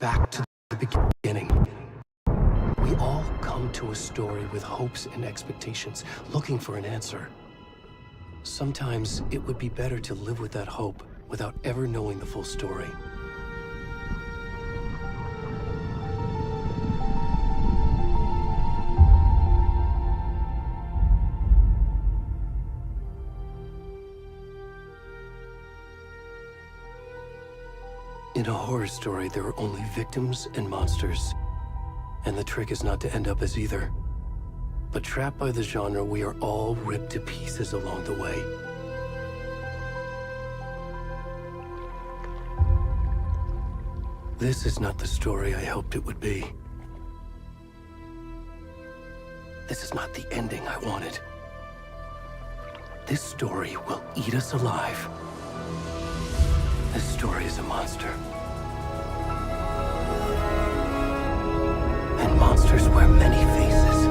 Back to the beginning. We all come to a story with hopes and expectations, looking for an answer. Sometimes it would be better to live with that hope without ever knowing the full story. In a horror story, there are only victims and monsters. And the trick is not to end up as either. But trapped by the genre, we are all ripped to pieces along the way. This is not the story I hoped it would be. This is not the ending I wanted. This story will eat us alive. This story is a monster. And monsters wear many faces.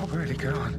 Where'd he gone?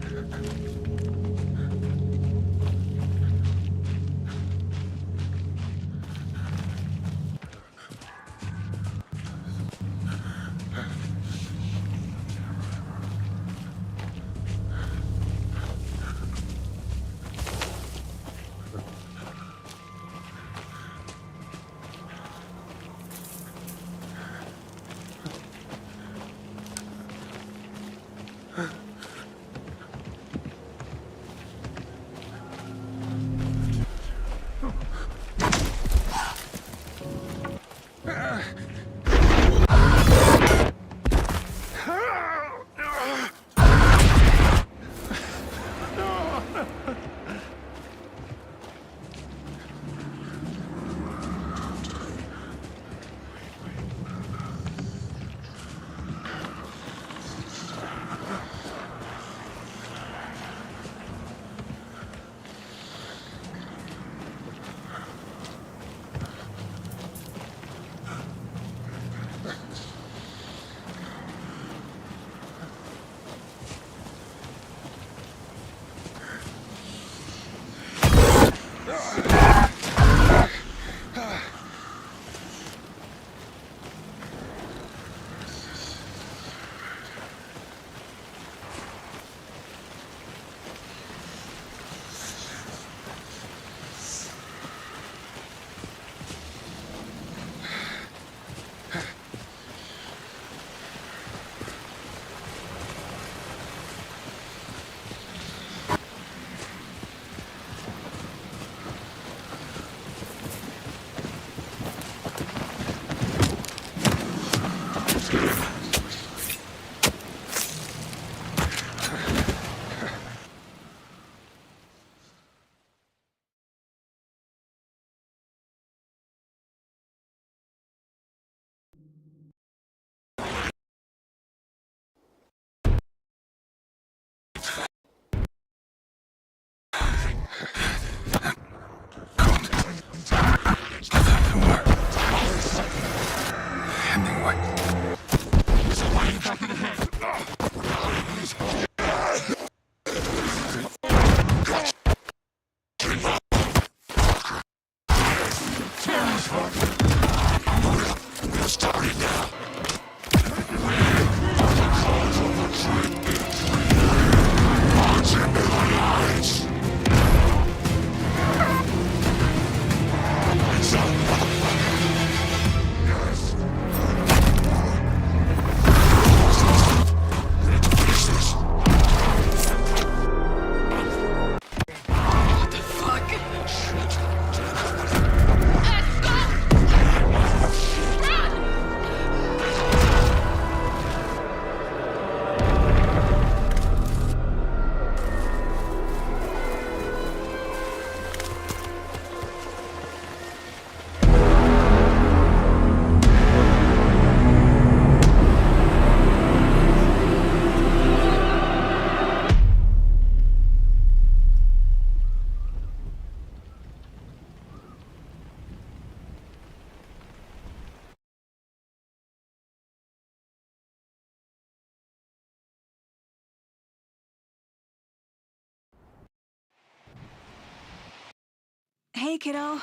Hey, kiddo.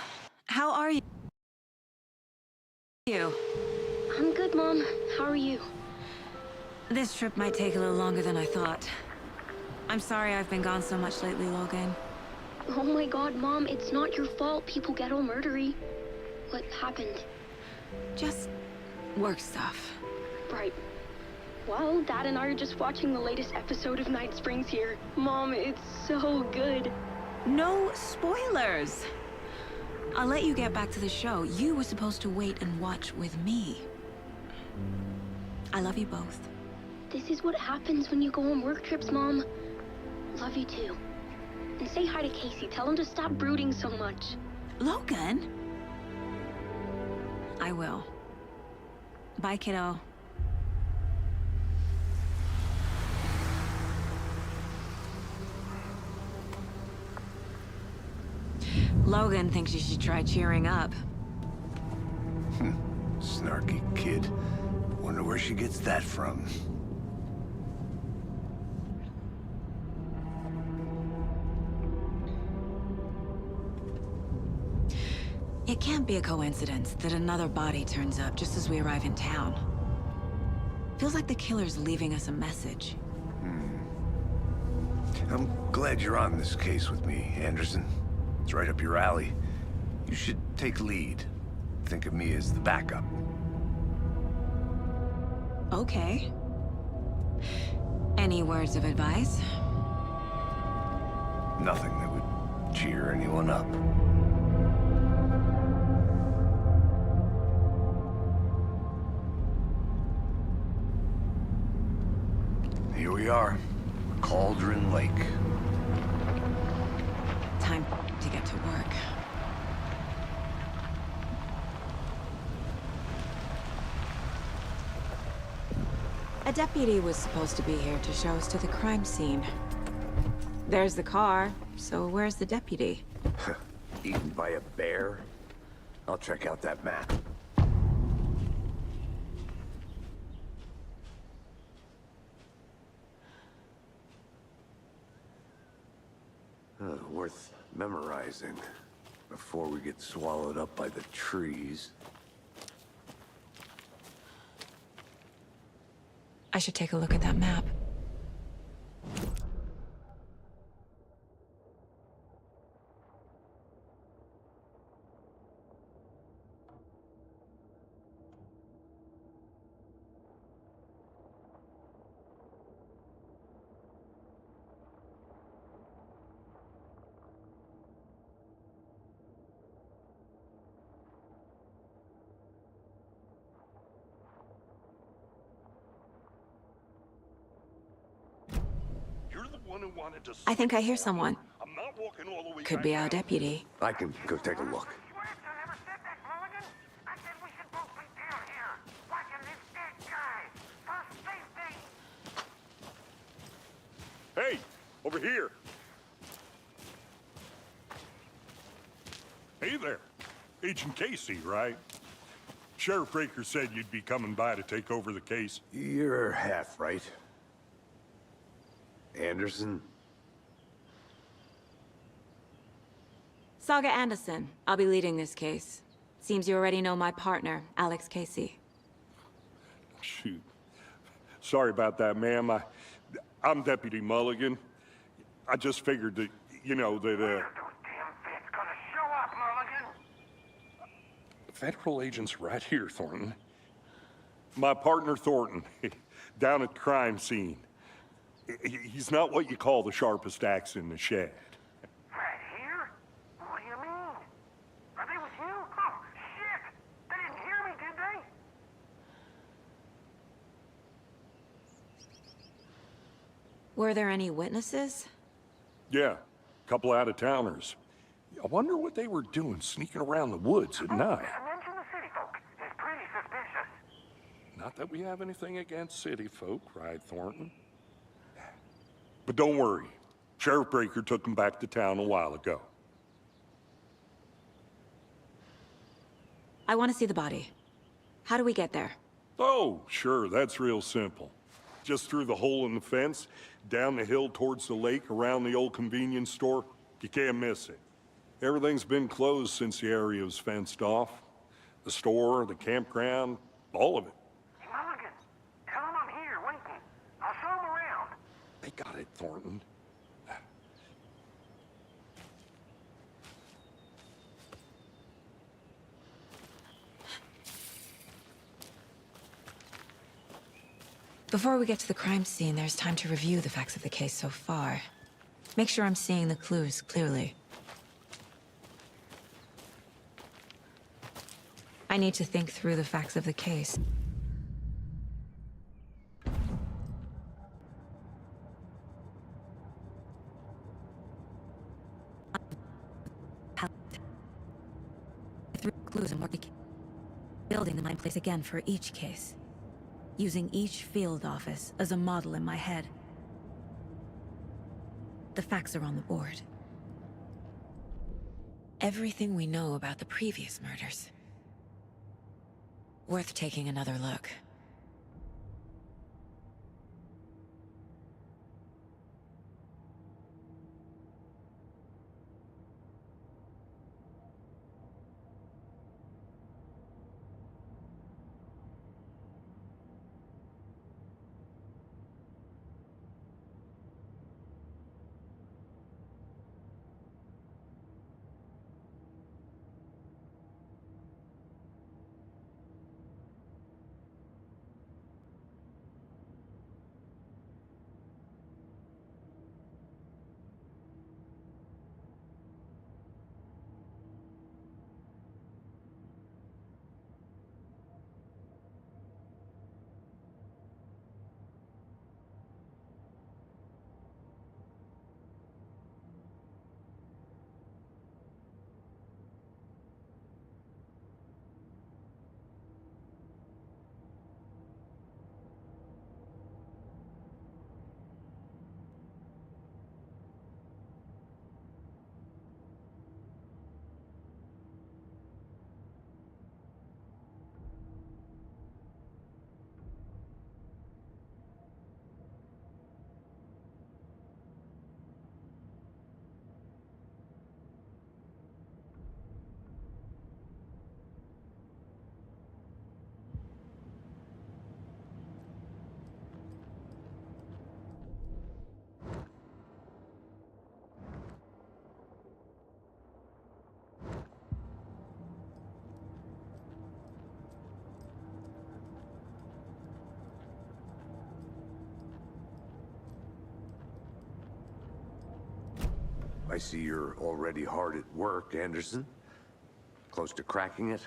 How are you? I'm good, Mom. How are you? This trip might take a little longer than I thought. I'm sorry I've been gone so much lately, Logan. Oh my god, Mom, it's not your fault people get all murdery. What happened? Just work stuff. Right. Well, Dad and I are just watching the latest episode of Night Springs here. Mom, it's so good. No spoilers! I'll let you get back to the show. You were supposed to wait and watch with me. I love you both. This is what happens when you go on work trips, Mom. Love you too. And say hi to Casey. Tell him to stop brooding so much. Logan? I will. Bye, kiddo. Logan thinks you should try cheering up. Snarky kid. Wonder where she gets that from. It can't be a coincidence that another body turns up just as we arrive in town. Feels like the killer's leaving us a message. I'm glad you're on this case with me, Anderson. It's right up your alley. You should take lead. Think of me as the backup. Okay. Any words of advice? Nothing that would cheer anyone up. Here we are. Cauldron Lake. Time to get to work. A deputy was supposed to be here to show us to the crime scene. There's the car, so where's the deputy? Eaten by a bear? I'll check out that map. Worth memorizing before we get swallowed up by the trees. I should take a look at that map. I think I hear someone. Could be our deputy. I can go take a look. Hey, over here. Hey there. Agent Casey, right? Sheriff Raker said you'd be coming by to take over the case. You're half right. Anderson? Saga Anderson. I'll be leading this case. Seems you already know my partner, Alex Casey. Shoot. Sorry about that, ma'am. I'm Deputy Mulligan. I just figured that, you know, that, Those damn feds gonna show up, Mulligan. Federal agent's right here, Thornton. My partner, Thornton, down at the crime scene. He's not what you call the sharpest axe in the shed. Right here? What do you mean? Are they with you? Oh, shit! They didn't hear me, did they? Were there any witnesses? Yeah, a couple out-of-towners. I wonder what they were doing sneaking around the woods at night. Mention the city folk. It's pretty suspicious. Not that we have anything against city folk, right, Thornton? But don't worry. Sheriff Breaker took them back to town a while ago. I want to see the body. How do we get there? Oh, sure, that's real simple. Just through the hole in the fence, down the hill towards the lake, around the old convenience store. You can't miss it. Everything's been closed since the area was fenced off. The store, the campground, all of it. Hey, Mulligan, tell them I'm here, waiting. I'll show them around. They got it, Thornton. Before we get to the crime scene, there's time to review the facts of the case so far. Make sure I'm seeing the clues clearly. I need to think through the facts of the case. Through clues and working, building the mind place again for each case. Using each field office as a model in my head. The facts are on the board. Everything we know about the previous murders. Worth taking another look. I see you're already hard at work, Anderson. Close to cracking it?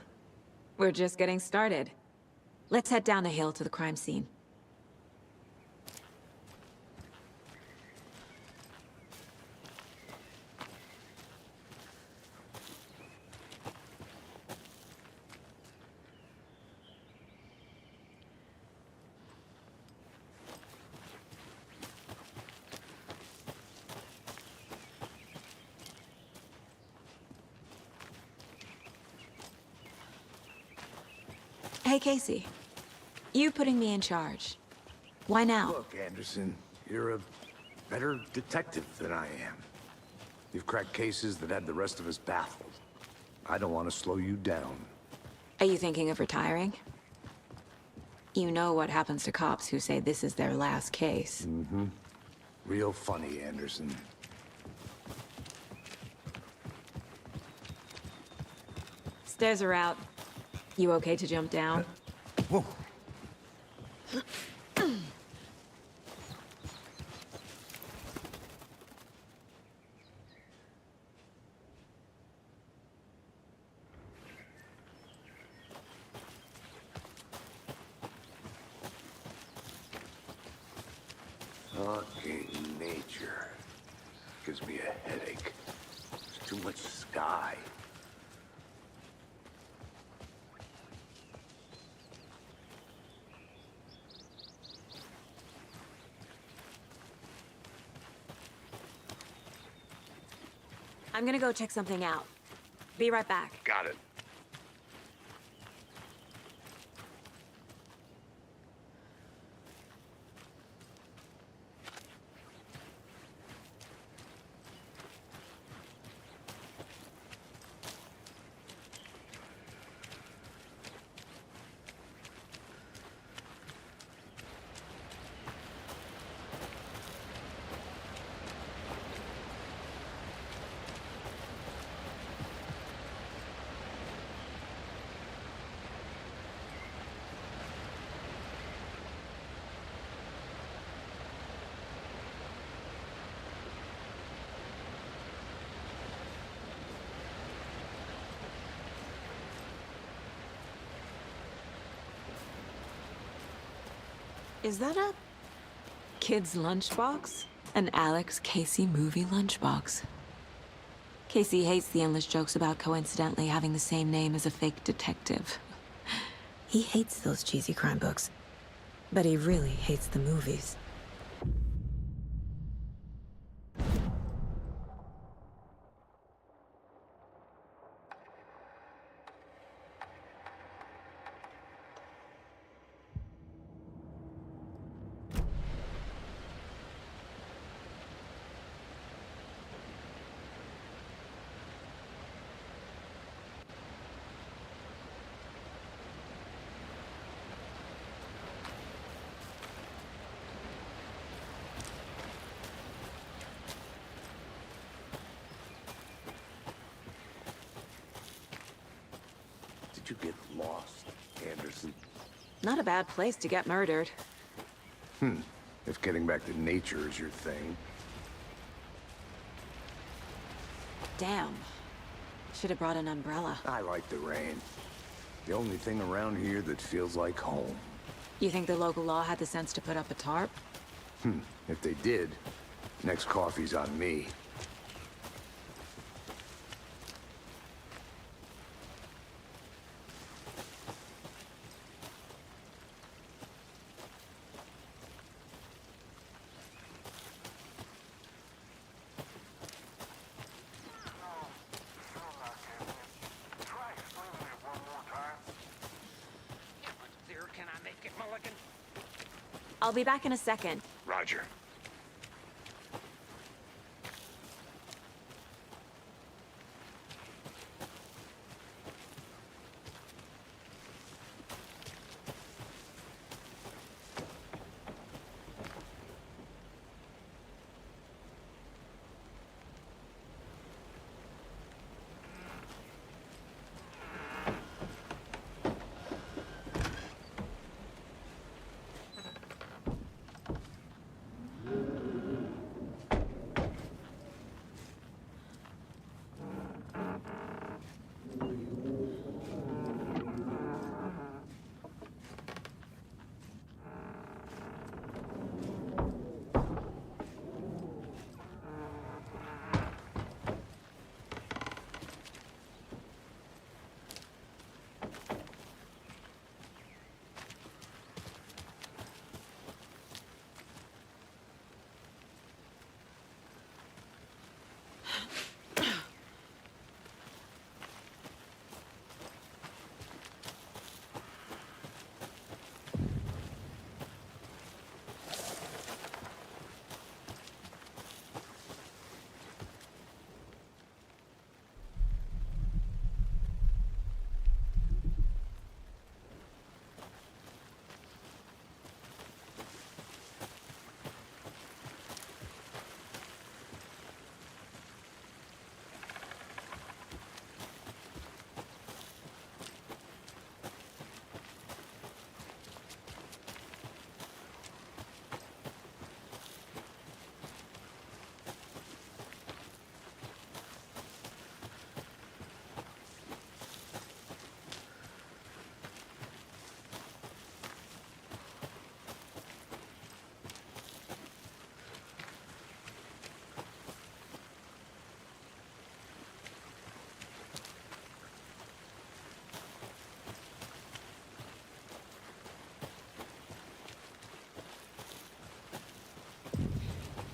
We're just getting started. Let's head down the hill to the crime scene. Hey, Casey. You putting me in charge. Why now? Look, Anderson, you're a better detective than I am. You've cracked cases that had the rest of us baffled. I don't want to slow you down. Are you thinking of retiring? You know what happens to cops who say this is their last case. Real funny, Anderson. Stairs are out. You okay to jump down? Whoa. Fucking nature gives me a headache. There's too much sky. I'm gonna go check something out. Be right back. Got it. Is that a kid's lunchbox? An Alex Casey movie lunchbox. Casey hates the endless jokes about coincidentally having the same name as a fake detective. He hates those cheesy crime books, but he really hates the movies. Did you get lost, Anderson? Not a bad place to get murdered. If getting back to nature is your thing. Damn. Should have brought an umbrella. I like the rain. The only thing around here that feels like home. You think the local law had the sense to put up a tarp? If they did, next coffee's on me. I'll be back in a second. Roger.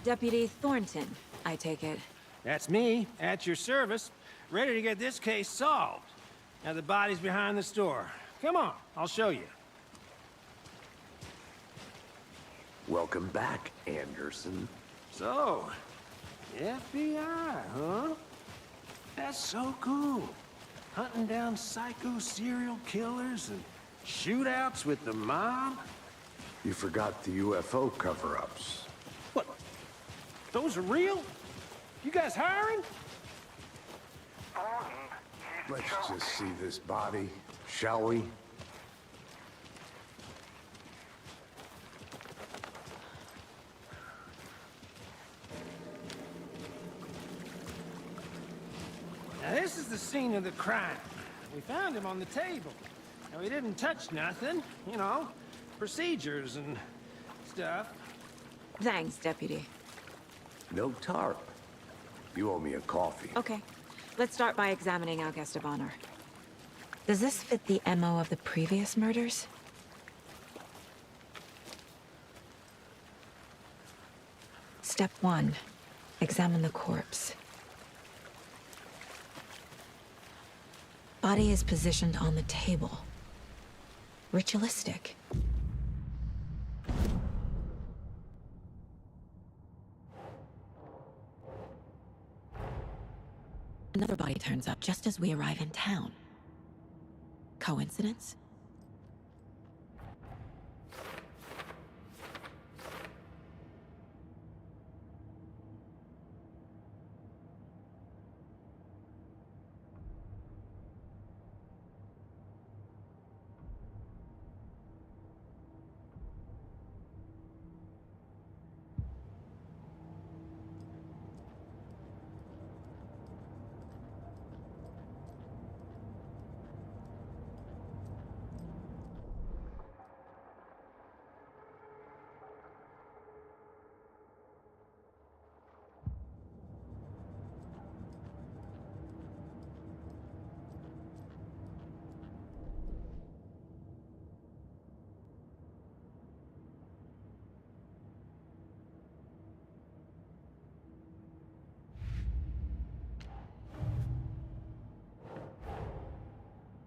Deputy Thornton, I take it. That's me, at your service, ready to get this case solved. Now the body's behind the store. Come on, I'll show you. Welcome back, Anderson. So, FBI, huh? That's so cool. Hunting down psycho serial killers and shootouts with the mob. You forgot the UFO cover-ups. What? Those are real? You guys hiring? Let's just see this body, shall we? Now this is the scene of the crime. We found him on the table. And we didn't touch nothing, you know, procedures and stuff. Thanks, Deputy. No tarp. You owe me a coffee. Okay, let's start by examining our guest of honor. Does this fit the MO of the previous murders? Step 1. Examine the corpse. Body is positioned on the table. Ritualistic. Another body turns up just as we arrive in town. Coincidence?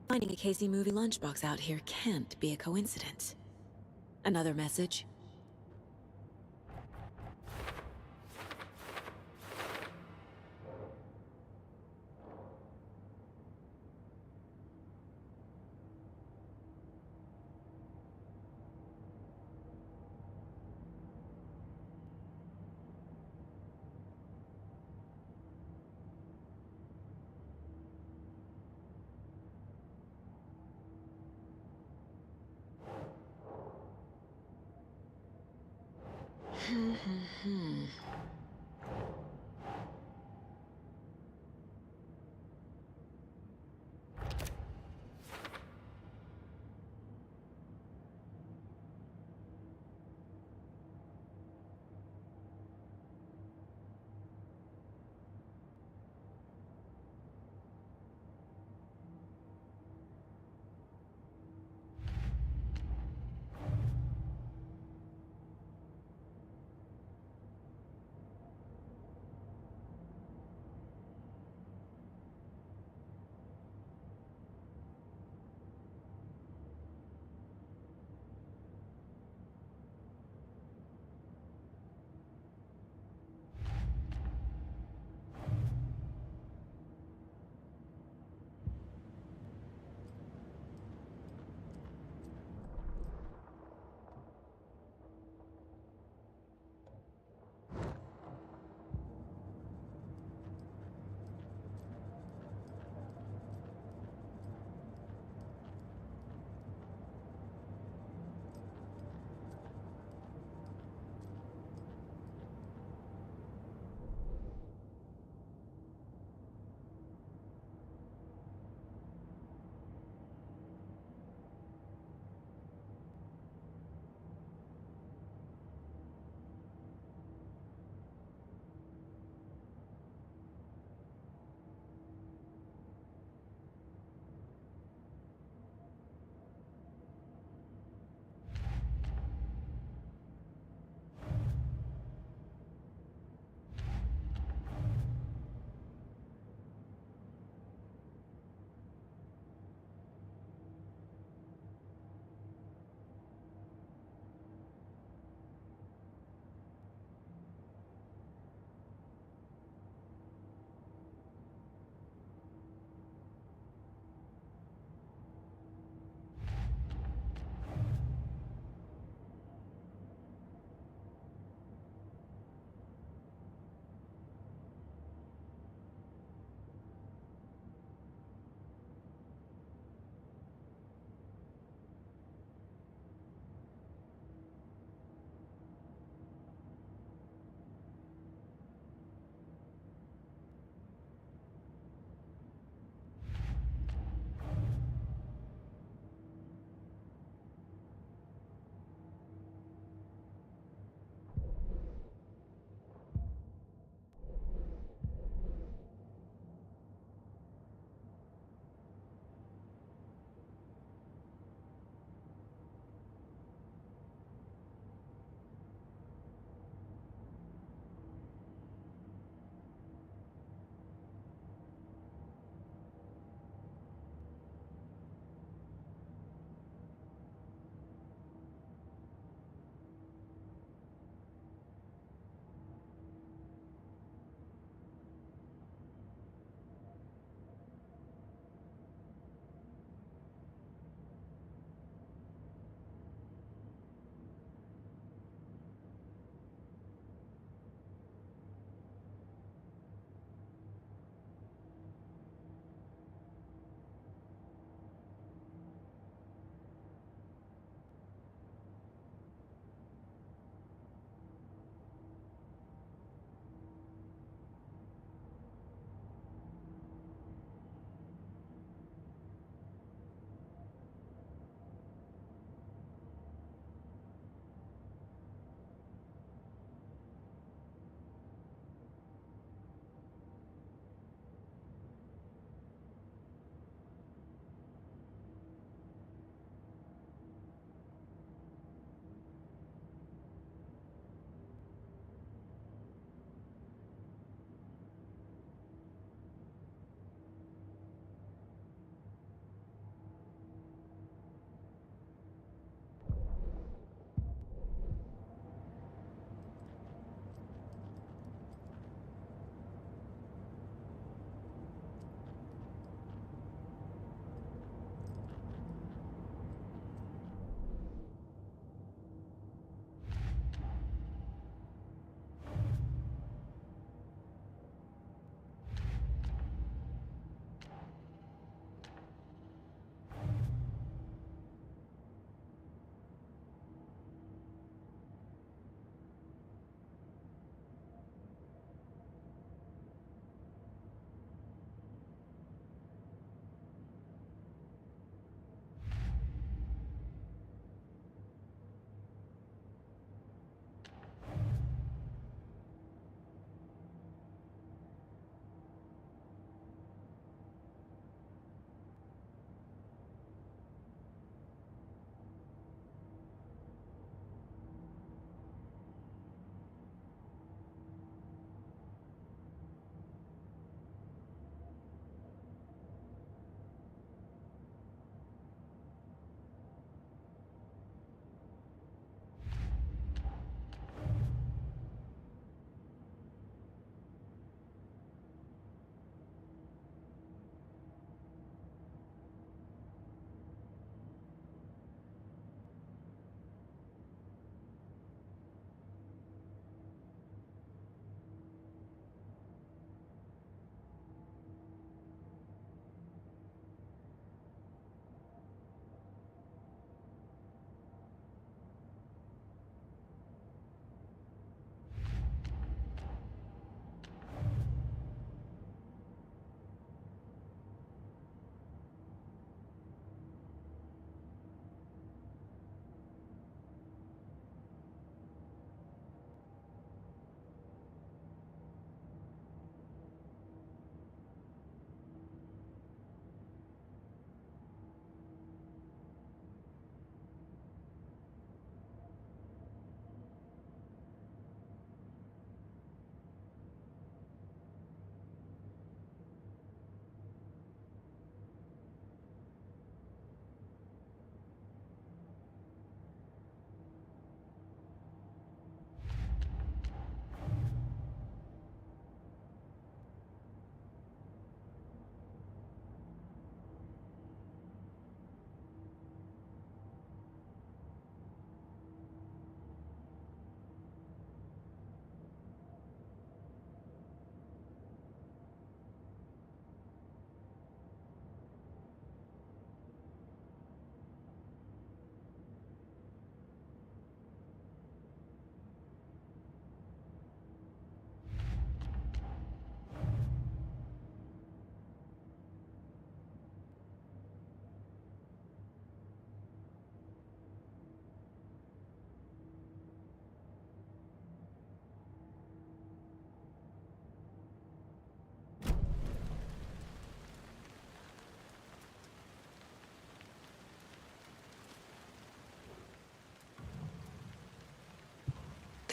Finding a Casey movie lunchbox out here can't be a coincidence. Another message?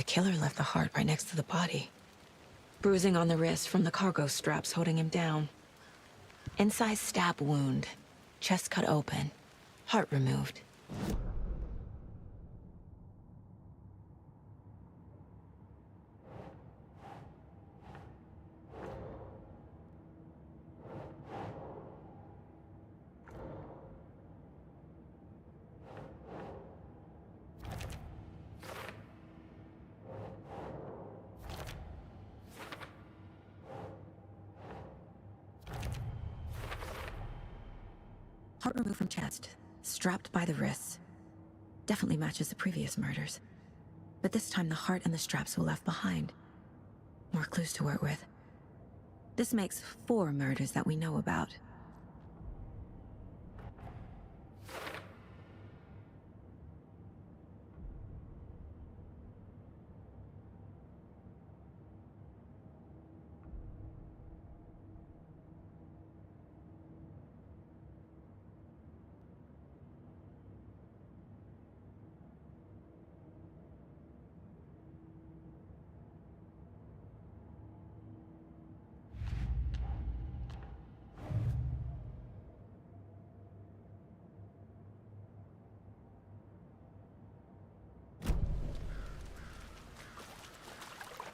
killer left the heart right next to the body. Bruising on the wrist from the cargo straps holding him down. Incised stab wound. Chest cut open. Heart removed. Heart removed from chest, strapped by the wrists. Definitely matches the previous murders. But this time the heart and the straps were left behind. More clues to work with. This makes 4 murders that we know about.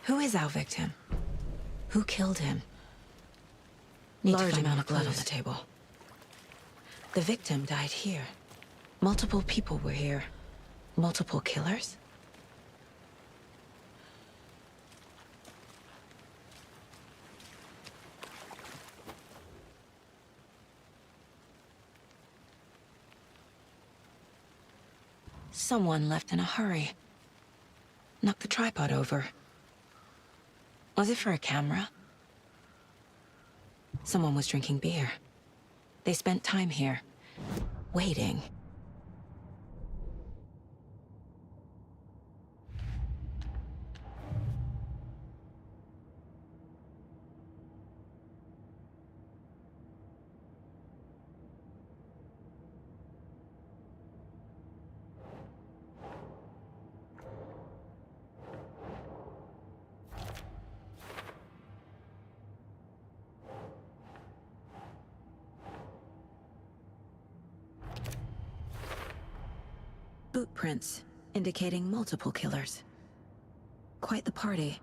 Who is our victim? Who killed him? Large amount of blood on the table. The victim died here. Multiple people were here. Multiple killers? Someone left in a hurry. Knocked the tripod over. Was it for a camera? Someone was drinking beer. They spent time here, waiting. Boot prints, indicating multiple killers. Quite the party.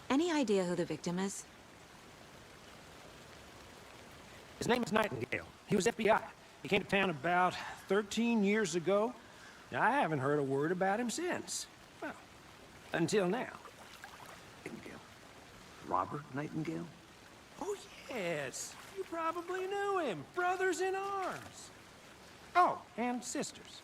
Any idea who the victim is? His name is Nightingale. He was FBI. He came to town about 13 years ago. I haven't heard a word about him since. Well, until now. Nightingale. Robert Nightingale? Oh, yes. You probably knew him. Brothers in arms. Oh, and sisters.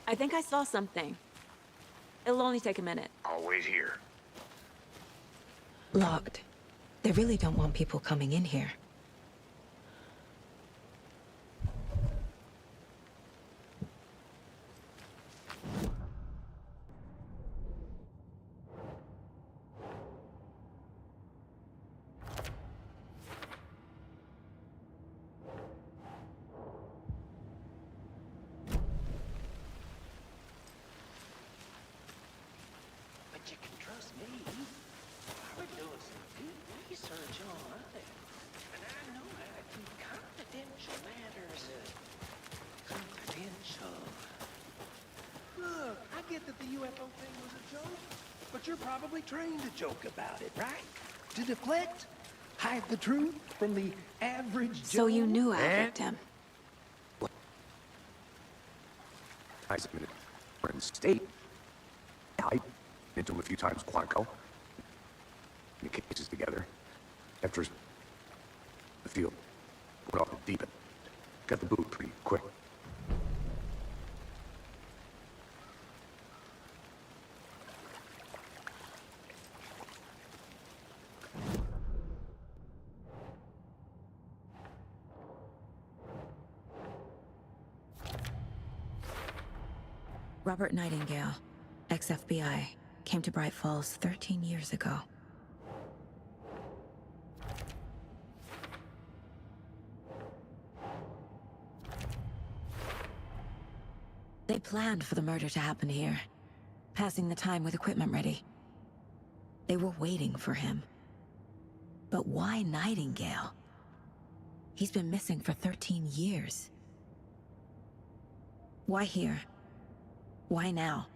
I think I saw something. It'll only take a minute. I'll wait here. Locked. They really don't want people coming in here. But you can trust me. We're doing some good research on it. And I know how to keep confidential matters confidential. Look, I get that the UFO thing was a joke, but you're probably trained to joke about it, right? To deflect, hide the truth from the average Joe. So you knew our victim. I submitted. We're in the state. I've been to him a few times, Quantico. The cases together. After the field went off the deep end. Got the boot pretty quick. Robert Nightingale, ex-FBI, came to Bright Falls 13 years ago. They planned for the murder to happen here, passing the time with equipment ready. They were waiting for him. But why Nightingale? He's been missing for 13 years. Why here? Why now?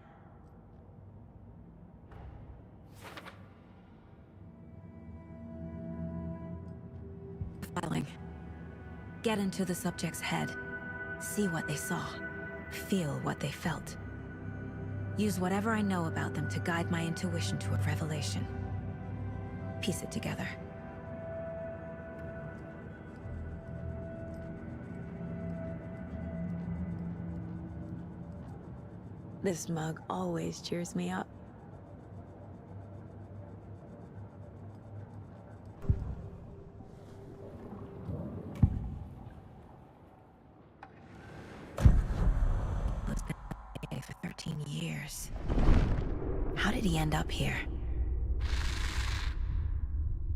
Filing. Get into the subject's head. See what they saw. Feel what they felt. Use whatever I know about them to guide my intuition to a revelation. Piece it together. This mug always cheers me up. For 13 years. How did he end up here?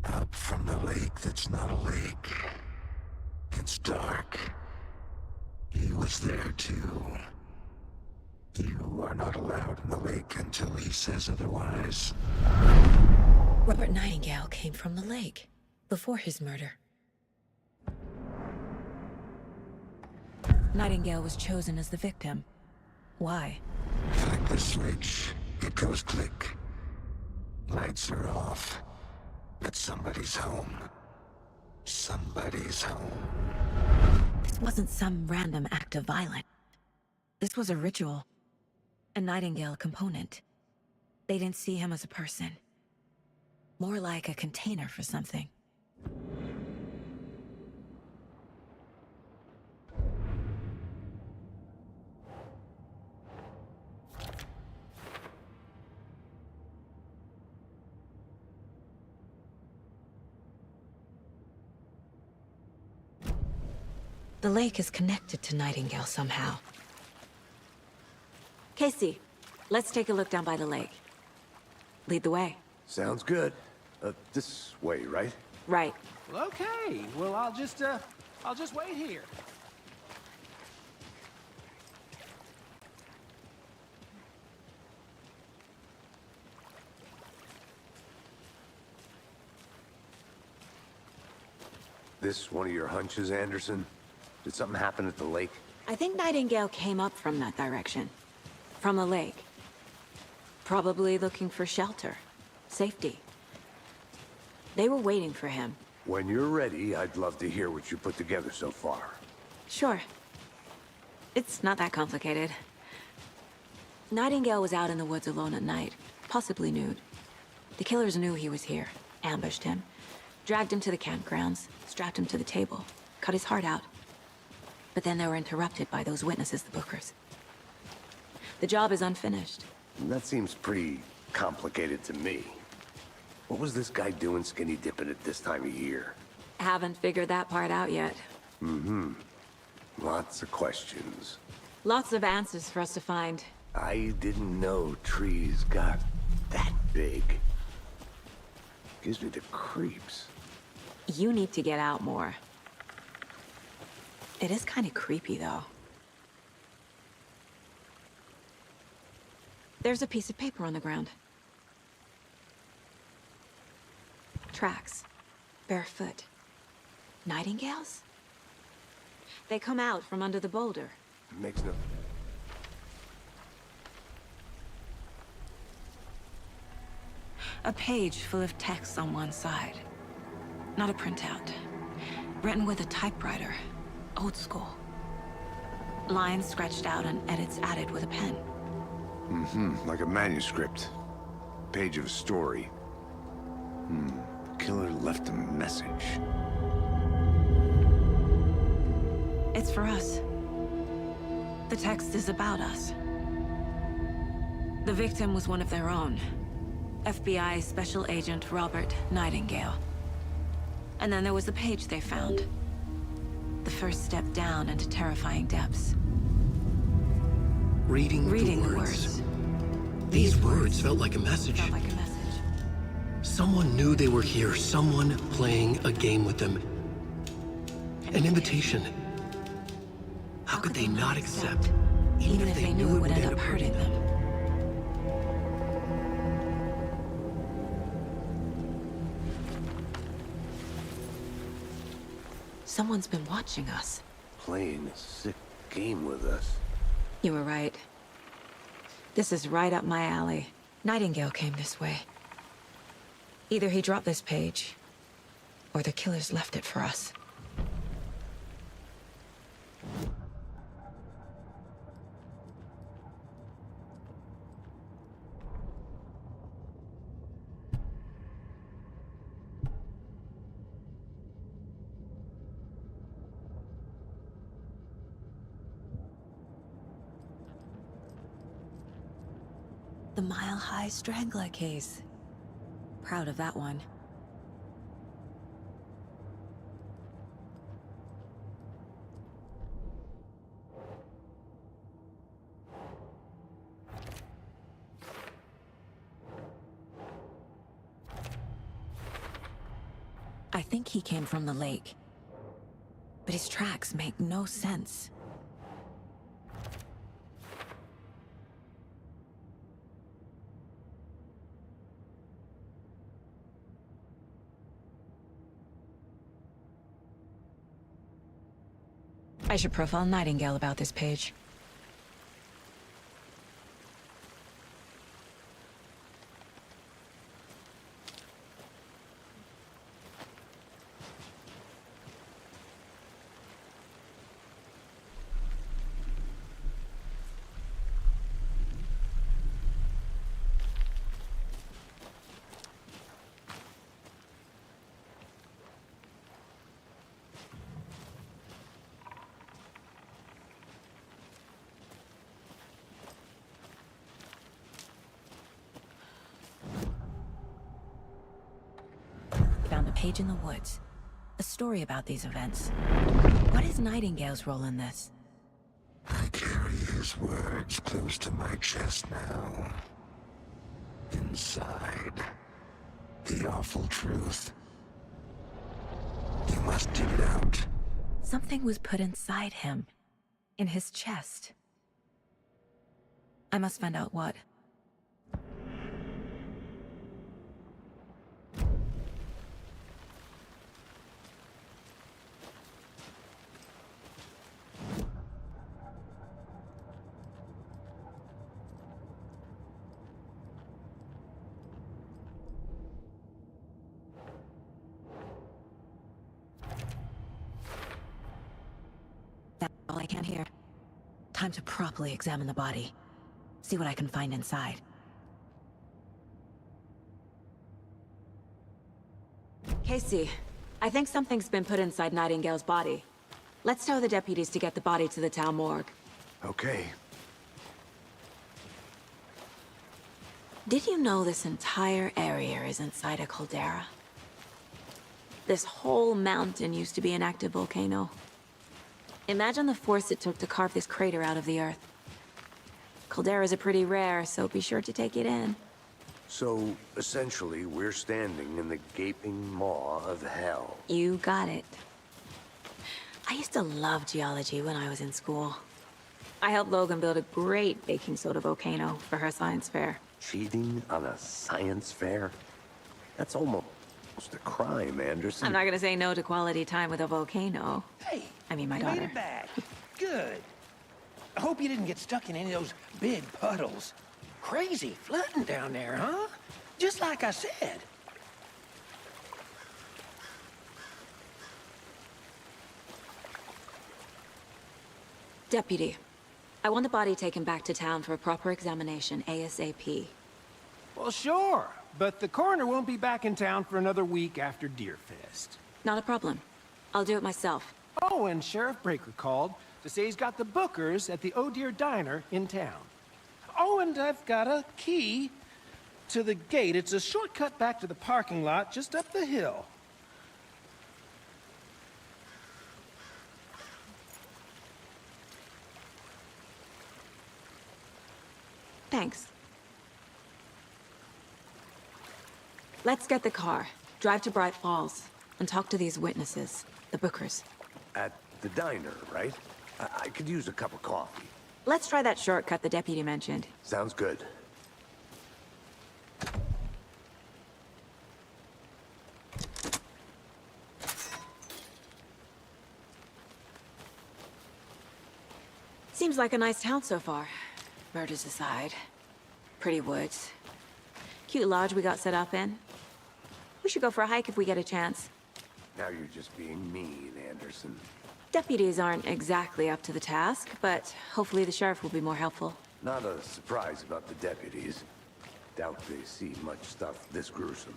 Up from the lake that's not a lake. It's dark. He was there too. You are not allowed in the lake until he says otherwise. Robert Nightingale came from the lake before his murder. Nightingale was chosen as the victim. Why? Flick the switch. It goes click. Lights are off. But somebody's home. Somebody's home. This wasn't some random act of violence. This was a ritual. A Nightingale component. They didn't see him as a person. More like a container for something. The lake is connected to Nightingale somehow. Casey, let's take a look down by the lake. Lead the way. Sounds good. This way, right? Right. Well, okay. Well, I'll just wait here. This one of your hunches, Anderson? Did something happen at the lake? I think Nightingale came up from that direction. From the lake. Probably looking for shelter. Safety. They were waiting for him. When you're ready, I'd love to hear what you put together so far. Sure. It's not that complicated. Nightingale was out in the woods alone at night, possibly nude. The killers knew he was here, ambushed him, dragged him to the campgrounds, strapped him to the table, cut his heart out. But then they were interrupted by those witnesses, the Bookers. The job is unfinished. That seems pretty complicated to me. What was this guy doing skinny dipping at this time of year? Haven't figured that part out yet. Mm-hmm. Lots of questions. Lots of answers for us to find. I didn't know trees got that big. Gives me the creeps. You need to get out more. It is kind of creepy, though. There's a piece of paper on the ground. Tracks. Barefoot. Nightingales? They come out from under the boulder. Makes no... A page full of text on one side. Not a printout. Written with a typewriter. Old school. Lines scratched out and edits added with a pen. Mm-hmm, like a manuscript. Page of a story. Killer left a message. It's for us. The text is about us. The victim was one of their own. FBI Special Agent Robert Nightingale. And then there was the page they found. The first step down into terrifying depths. Reading the words. These words felt like a message. Someone knew they were here, someone playing a game with them. An invitation. How could they not accept, even if they knew it would end up hurting them? Someone's been watching us. Playing a sick game with us. You were right. This is right up my alley. Nightingale came this way. Either he dropped this page, or the killers left it for us. The mile-high strangler case. Proud of that one. I think he came from the lake, but his tracks make no sense. I should profile Nightingale about this page. Found a page in the woods. A story about these events. What is Nightingale's role in this? I carry his words close to my chest now. Inside, the awful truth. You must dig it out. Something was put inside him. In his chest. I must find out what. That's all I can hear. Time to properly examine the body. See what I can find inside. Casey, I think something's been put inside Nightingale's body. Let's tell the deputies to get the body to the town morgue. Okay. Did you know this entire area is inside a caldera? This whole mountain used to be an active volcano. Imagine the force it took to carve this crater out of the earth. Calderas are pretty rare, so be sure to take it in. So, essentially, we're standing in the gaping maw of hell. You got it. I used to love geology when I was in school. I helped Logan build a great baking soda volcano for her science fair. Cheating on a science fair? That's almost a crime, Anderson. I'm not gonna say no to quality time with a volcano. Hey, I mean, my you daughter. made it back. Good. I hope you didn't get stuck in any of those big puddles. Crazy flooding down there, huh? Just like I said. Deputy, I want the body taken back to town for a proper examination ASAP. Well, sure, but the coroner won't be back in town for another week after Deerfest. Not a problem. I'll do it myself. Oh, and Sheriff Breaker called to say he's got the bookers at the Oh Dear Diner in town. Oh, and I've got a key to the gate. It's a shortcut back to the parking lot just up the hill. Thanks. Let's get the car, drive to Bright Falls, and talk to these witnesses, the Bookers. At the diner, right? I could use a cup of coffee. Let's try that shortcut the deputy mentioned. Sounds good. Seems like a nice town so far. Murders aside. Pretty woods. Cute lodge we got set up in. We should go for a hike if we get a chance. Now you're just being mean, Anderson. Deputies aren't exactly up to the task, but hopefully the sheriff will be more helpful. Not a surprise about the deputies. Doubt they see much stuff this gruesome.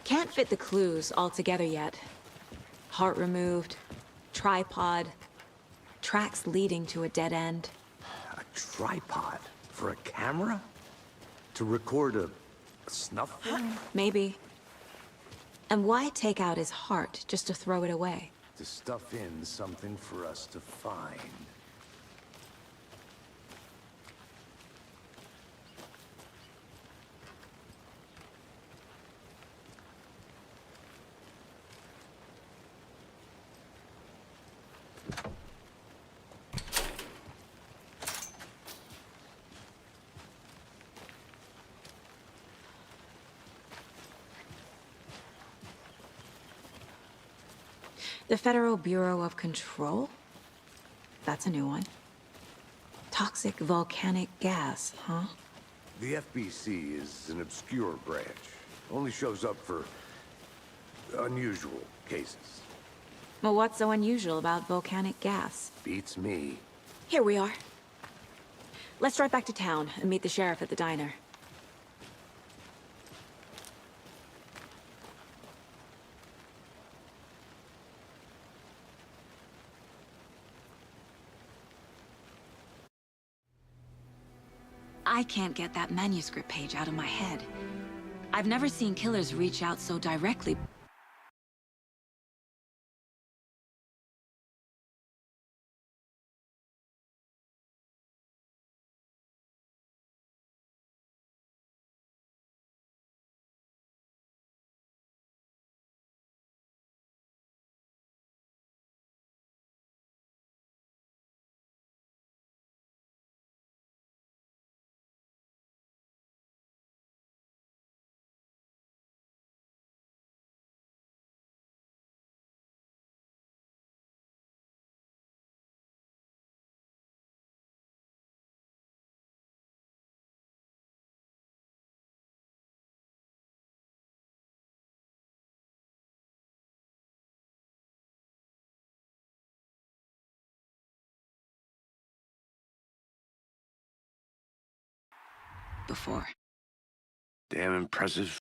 Can't fit the clues all together yet. Heart removed, tripod, tracks leading to a dead end. A tripod? For a camera? To record a snuff film? Maybe. And why take out his heart just to throw it away? To stuff in something for us to find. The Federal Bureau of Control? That's a new one. Toxic volcanic gas, huh? The FBC is an obscure branch. Only shows up for unusual cases. Well, what's so unusual about volcanic gas? Beats me. Here we are. Let's drive back to town and meet the sheriff at the diner. I can't get that manuscript page out of my head. I've never seen killers reach out so directly. Before. Damn impressive.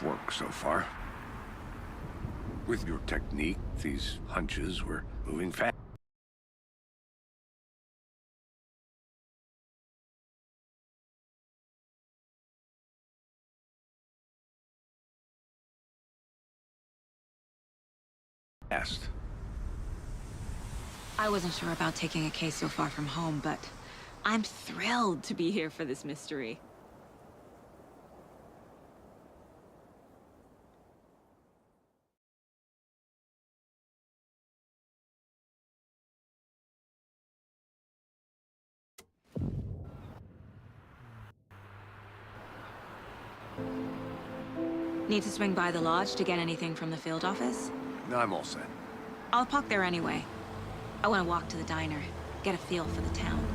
Enough work so far. With your technique, these hunches were moving fast. I wasn't sure about taking a case so far from home, but I'm thrilled to be here for this mystery. Need to swing by the lodge to get anything from the field office? No, I'm all set. I'll park there anyway. I want to walk to the diner, get a feel for the town.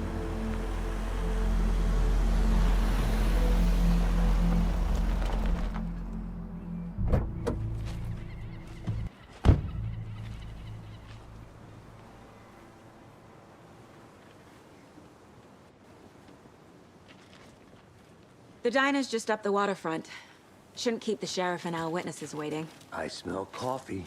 The diner's just up the waterfront. Shouldn't keep the sheriff and our witnesses waiting. I smell coffee.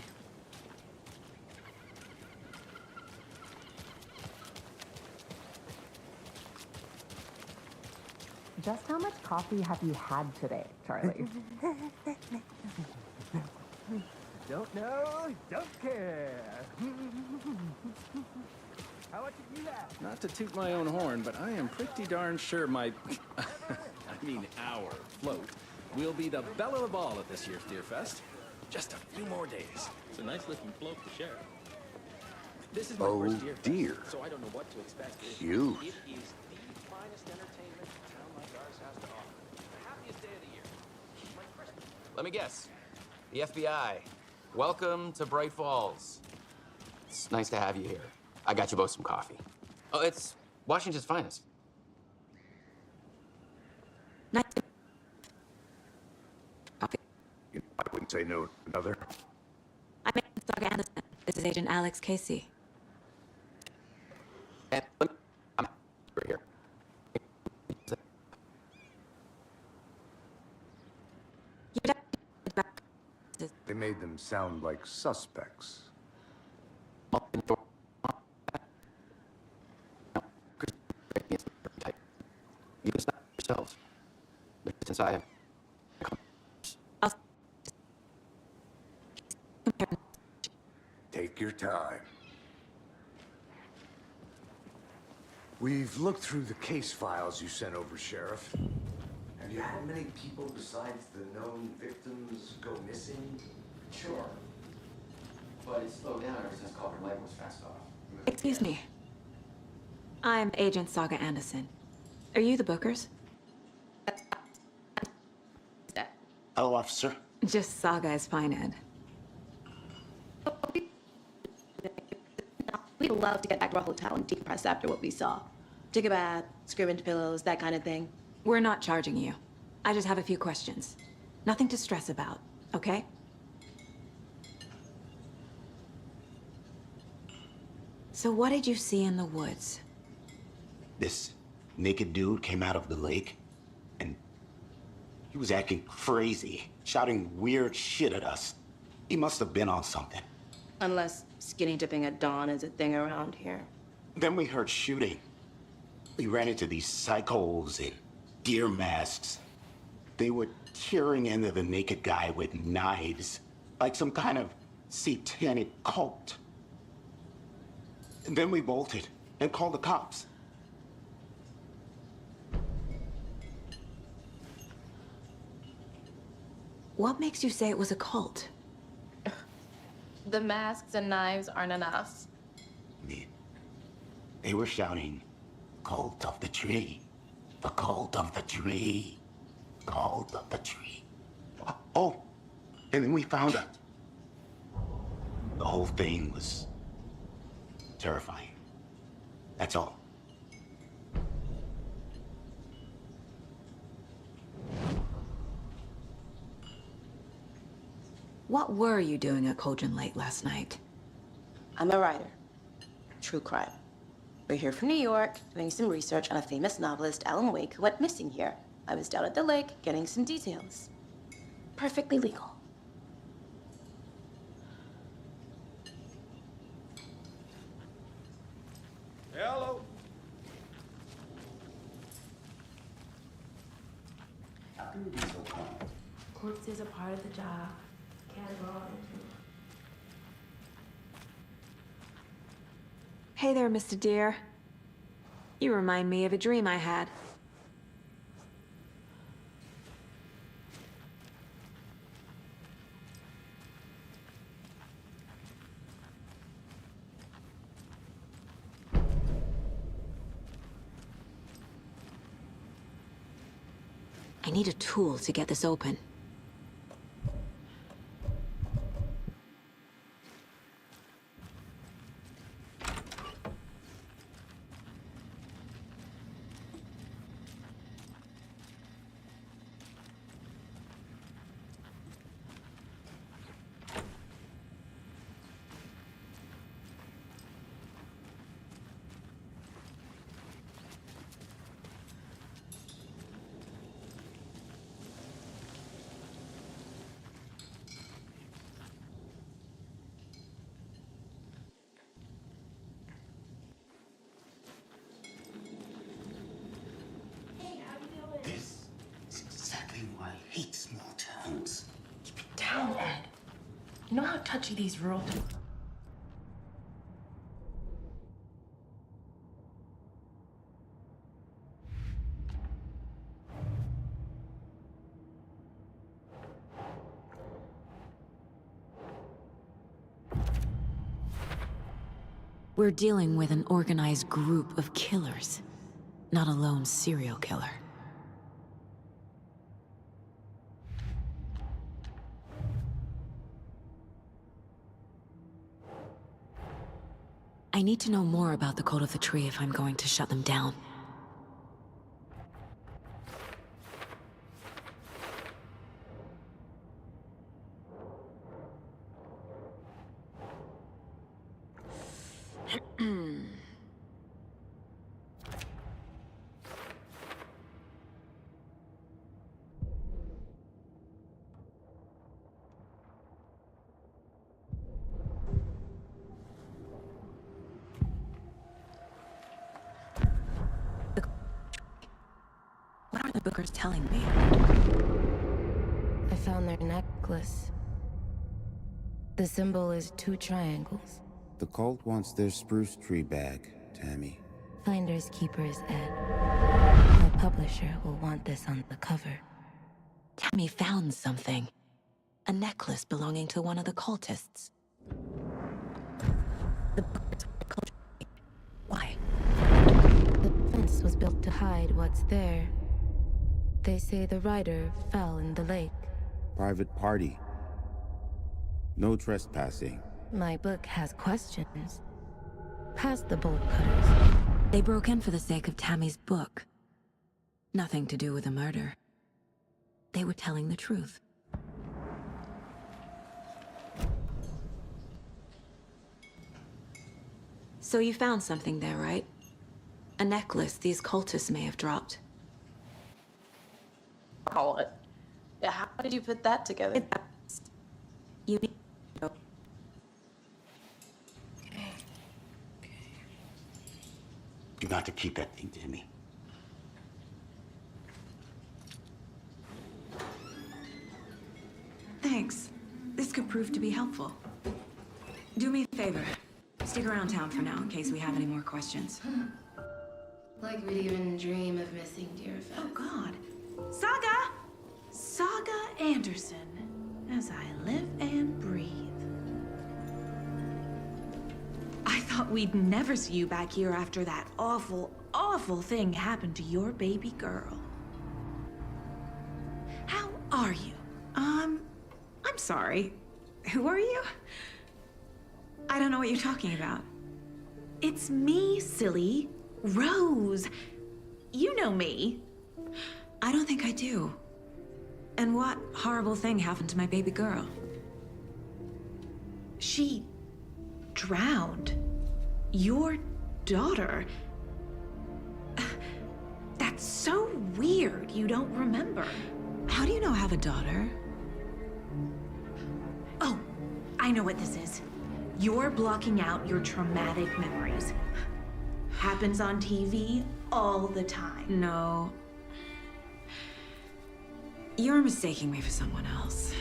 Just how much coffee have you had today, Charlie? Don't know, don't care. How much did you have? Not to toot my own horn, but I am pretty darn sure my... I mean our float will be the belle of the ball at this year's Deer Fest. Just a few more days. It's a nice-looking float for Sheriff. This is my first Deer Fest, dear. so I don't know what to expect. Cute. It is the finest entertainment a town like ours has to offer. The happiest day of the year. My Christmas. Let me guess. The FBI. Welcome to Bright Falls. It's nice to have you here. I got you both some coffee. Oh, it's Washington's finest. Nice. Coffee. I wouldn't say no to another. I'm Agent Saga Anderson. This is Agent Alex Casey. And I'm right here. They made them sound like suspects. You can stop yourselves. But since I have... Take your time. We've looked through the case files you sent over, Sheriff. Have you had many people besides the known victims go missing? Sure. But it's slowed down ever since Culver Lake was fast off. Excuse me. I'm Agent Saga Anderson. Are you the Bookers? Hello, officer. Just Saga is fine, Ed. We'd love to get back to our hotel and decompress after what we saw. Take a bath, scream into pillows, that kind of thing. We're not charging you. I just have a few questions. Nothing to stress about, okay? So what did you see in the woods? This naked dude came out of the lake, and he was acting crazy, shouting weird shit at us. He must have been on something. Unless skinny dipping at dawn is a thing around here. Then we heard shooting. We ran into these psychos in deer masks. They were tearing into the naked guy with knives, like some kind of satanic cult. And then we bolted and called the cops. What makes you say it was a cult? The masks and knives aren't enough. They were shouting, "Cult of the tree, the cult of the tree, cult of the tree." Oh, and then we found it. The whole thing was terrifying. That's all. What were you doing at Cauldron Lake last night? I'm a writer. True crime. We're here from New York, doing some research on a famous novelist, Alan Wake, who went missing here. I was down at the lake, getting some details. Perfectly legal. Hello. Corpse is a part of the job. Can't go on. Hey there, Mr. Deer. You remind me of a dream I had. I need a tool to get this open. This is exactly why I hate small towns. Keep it down, Ed. You know how touchy these rural... We're dealing with an organized group of killers, not a lone serial killer. I need to know more about the code of the tree if I'm going to shut them down. What are the bookers telling me? I found their necklace. The symbol is 2 triangles. The cult wants their spruce tree back, Tammy. Finders keepers, Ed. My publisher will want this on the cover. Tammy found something. A necklace belonging to one of the cultists. The bookers are cultists. Why? The fence was built to hide what's there. They say the rider fell in the lake. Private party. No trespassing. My book has questions. Past the bolt cutters. They broke in for the sake of Tammy's book. Nothing to do with the murder. They were telling the truth. So you found something there, right? A necklace these cultists may have dropped. Call it. Yeah, how did you put that together? You need to know. You've got to keep that thing to me. Thanks. This could prove to be helpful. Do me a favor. Stick around town for now in case we have any more questions. Like we'd even dream of missing dear friends. Oh, God. Saga! Saga Anderson. As I live and breathe. I thought we'd never see you back here after that awful, awful thing happened to your baby girl. How are you? I'm sorry. Who are you? I don't know what you're talking about. It's me, silly. Rose. You know me. I don't think I do. And what horrible thing happened to my baby girl? She drowned. Your daughter. That's so weird you don't remember. How do you know I have a daughter? I know what this is. You're blocking out your traumatic memories. Happens on TV all the time. No. You're mistaking me for someone else.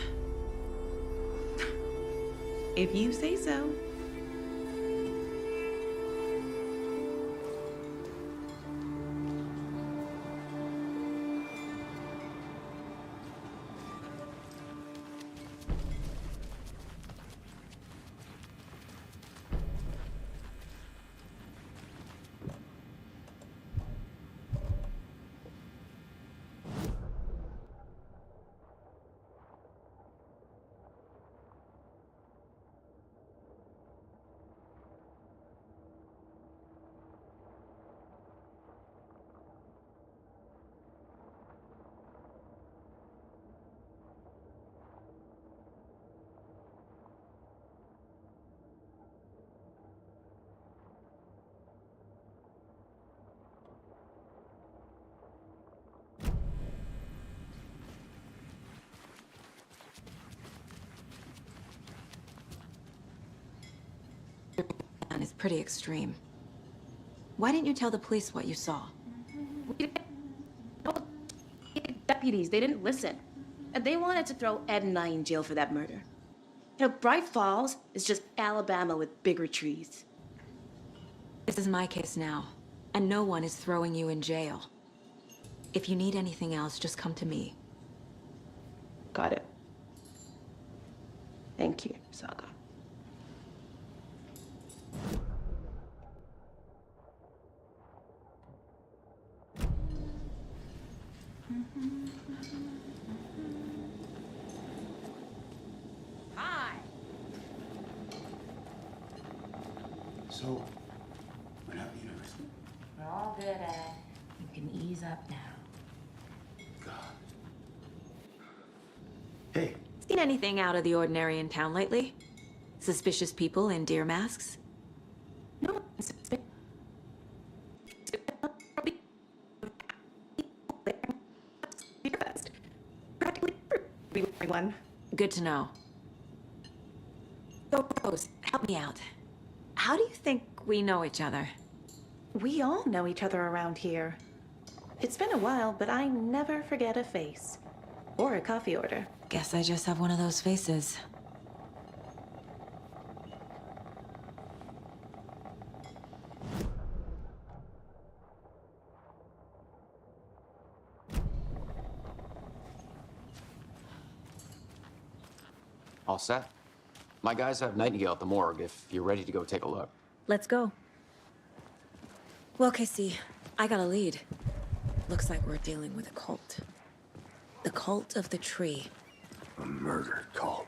If you say so. It's pretty extreme. Why didn't you tell the police what you saw? Deputies, they didn't listen. And they wanted to throw Ed and I in jail for that murder. You know, Bright Falls is just Alabama with bigger trees. This is my case now, and no one is throwing you in jail. If you need anything else, just come to me. Got it. Thank you, Saga. Hi. So, we're not at university? We're all good, Ed. You can ease up now. God. Hey. Seen anything out of the ordinary in town lately? Suspicious people in deer masks? No. Practically everyone. Good to know. So, Rose, help me out. How do you think we know each other? We all know each other around here. It's been a while, but I never forget a face. Or a coffee order. Guess I just have one of those faces. All set? My guys have Nightingale at the morgue if you're ready to go take a look. Let's go. Well, Casey, I got a lead. Looks like we're dealing with a cult. The cult of the tree. A murder cult.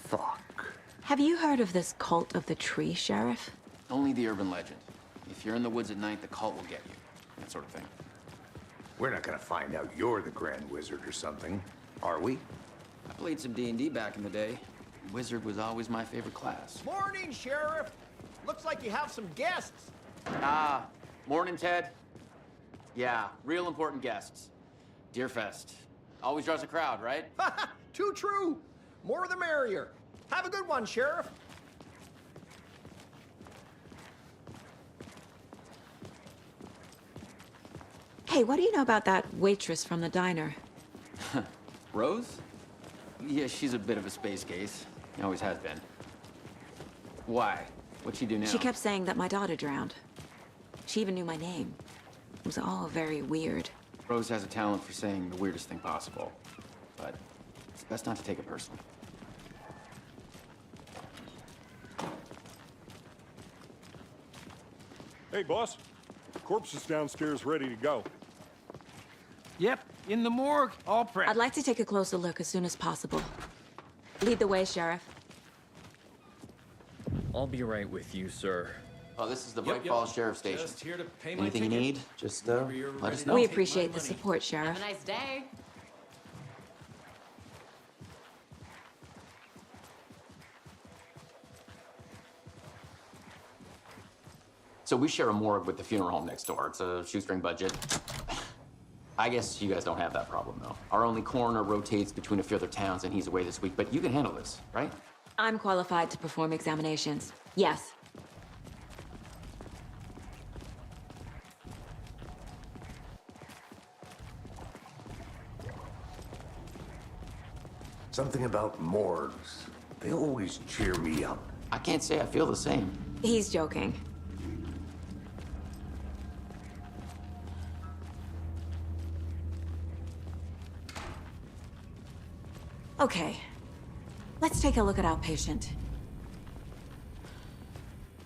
Fuck. Have you heard of this cult of the tree, Sheriff? Only the urban legend. If you're in the woods at night, the cult will get you. That sort of thing. We're not gonna find out you're the Grand Wizard or something, are we? I played some D&D back in the day. Wizard was always my favorite class. Morning, Sheriff. Looks like you have some guests. Ah, morning, Ted. Yeah, real important guests. Deerfest. Always draws a crowd, right? Too true. More the merrier. Have a good one, Sheriff. Hey, what do you know about that waitress from the diner? Rose? Yeah, she's a bit of a space case. Always has been. Why? What'd she do now? She kept saying that my daughter drowned. She even knew my name. It was all very weird. Rose has a talent for saying the weirdest thing possible. But it's best not to take it personally. Hey, boss. Corpse is downstairs ready to go. Yep, in the morgue, all prepped. I'd like to take a closer look as soon as possible. Lead the way, Sheriff. I'll be right with you, sir. Oh, this is the Bright Falls Sheriff Station. Just here to pay my Anything you ticket. need, just let us know. We appreciate the support, Sheriff. Have a nice day. So we share a morgue with the funeral home next door. It's a shoestring budget. I guess you guys don't have that problem, though. Our only coroner rotates between a few other towns, and he's away this week. But you can handle this, right? I'm qualified to perform examinations. Yes. Something about morgues. They always cheer me up. I can't say I feel the same. He's joking. Okay. Let's take a look at our patient.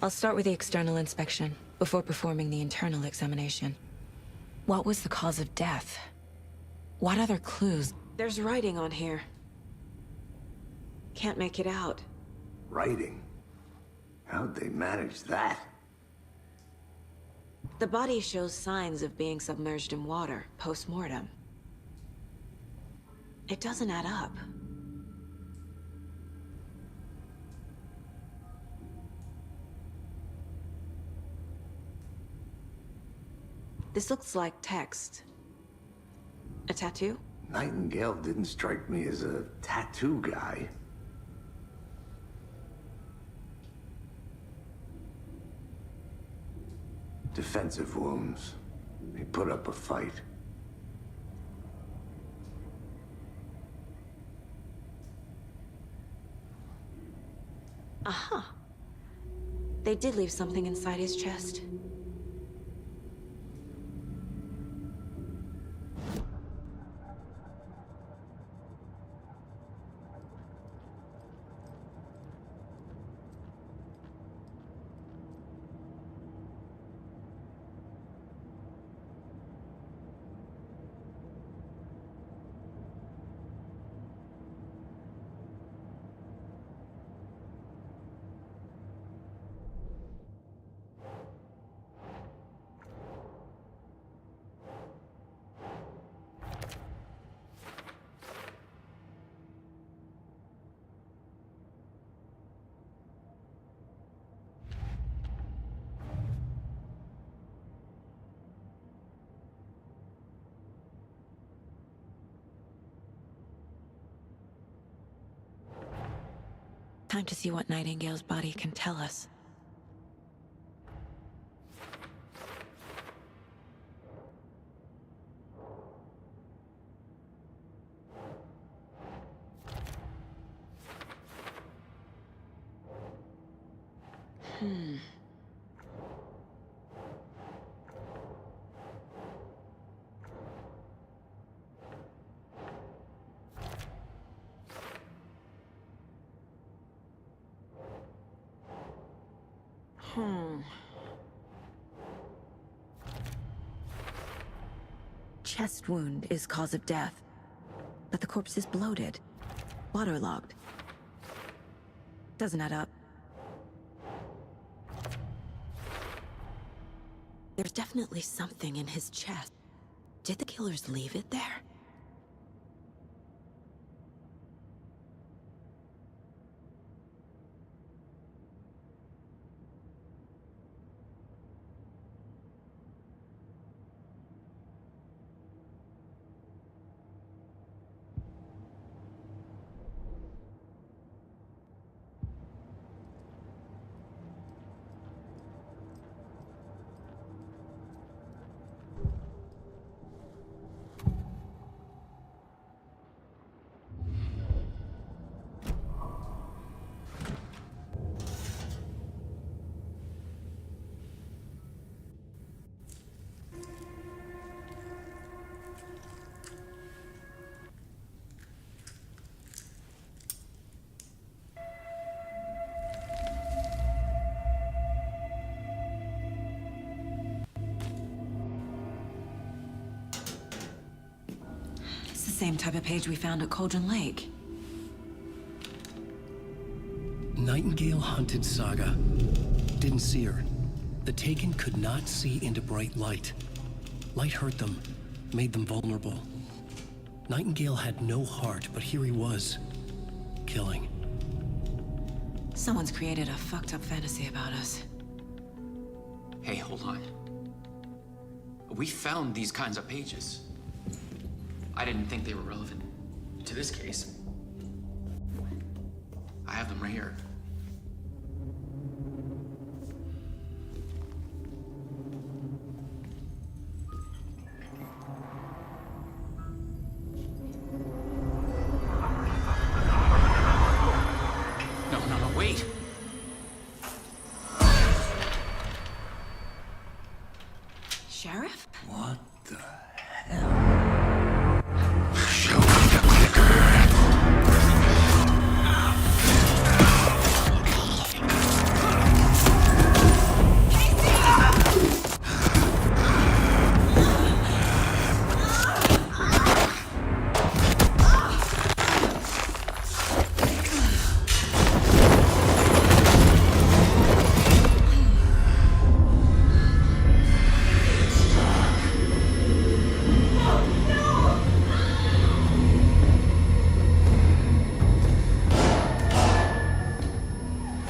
I'll start with the external inspection before performing the internal examination. What was the cause of death? What other clues? There's writing on here. Can't make it out. Writing? How'd they manage that? The body shows signs of being submerged in water post-mortem. It doesn't add up. This looks like text. A tattoo? Nightingale didn't strike me as a tattoo guy. Defensive wounds. He put up a fight. Aha. They did leave something inside his chest. Time to see what Nightingale's body can tell us. Chest wound is cause of death, but the corpse is bloated, waterlogged. Doesn't add up. There's definitely something in his chest. Did the killers leave it there? Same type of page we found at Cauldron Lake. Nightingale hunted Saga. Didn't see her. The Taken could not see into bright light. Light hurt them, made them vulnerable. Nightingale had no heart, but here he was, killing. Someone's created a fucked up fantasy about us. Hey, hold on. We found these kinds of pages. I didn't think they were relevant to this case. I have them right here. No, wait. Sheriff? What the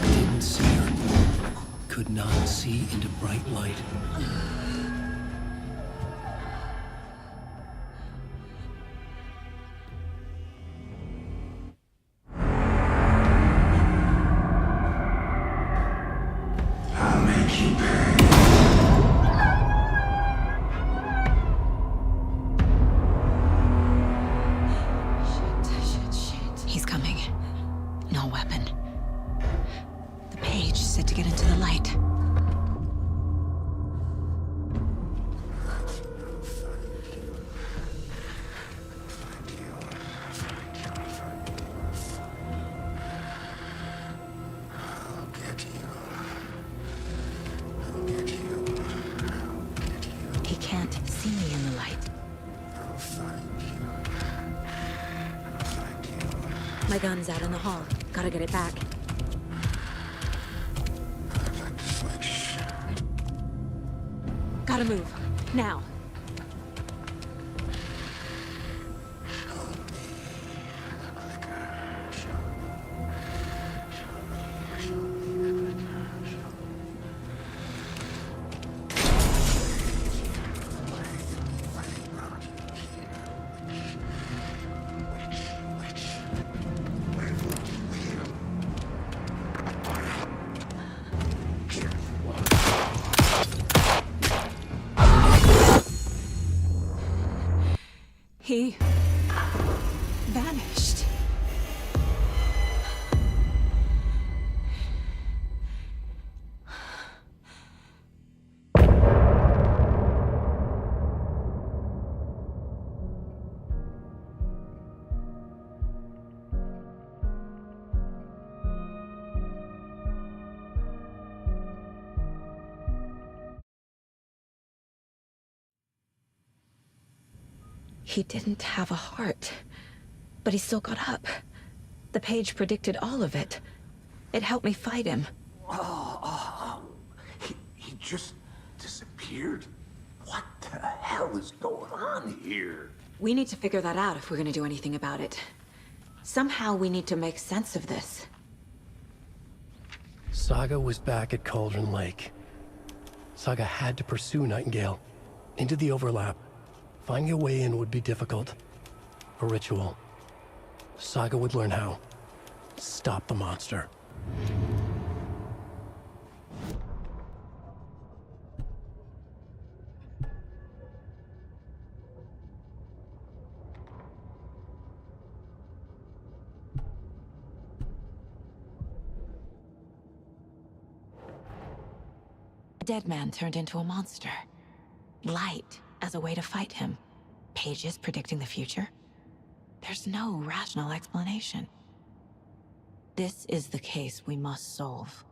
Didn't see her. Could not see into bright light. I'll make you pay. He's coming. No weapon. The page said to get into the light. He can't see me in the light. My gun's out in the hall. Gotta get it back. Gotta move. Now. He vanished. He didn't have a heart, but he still got up. The page predicted all of it. It helped me fight him. He just disappeared? What the hell is going on here? We need to figure that out if we're gonna do anything about it. Somehow we need to make sense of this. Saga was back at Cauldron Lake. Saga had to pursue Nightingale into the overlap. Finding a way in would be difficult. A ritual. Saga would learn how. Stop the monster. A dead man turned into a monster. Light as a way to fight him. Pages predicting the future? There's no rational explanation. This is the case we must solve.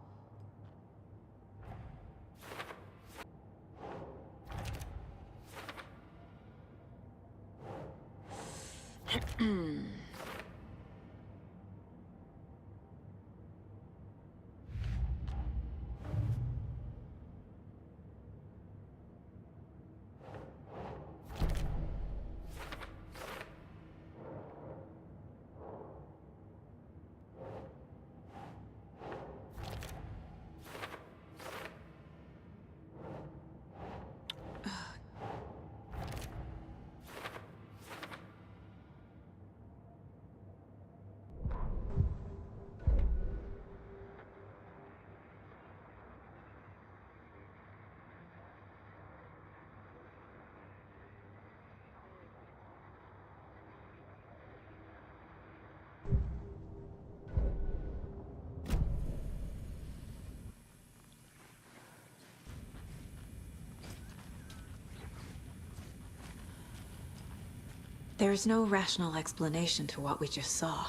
There's no rational explanation to what we just saw.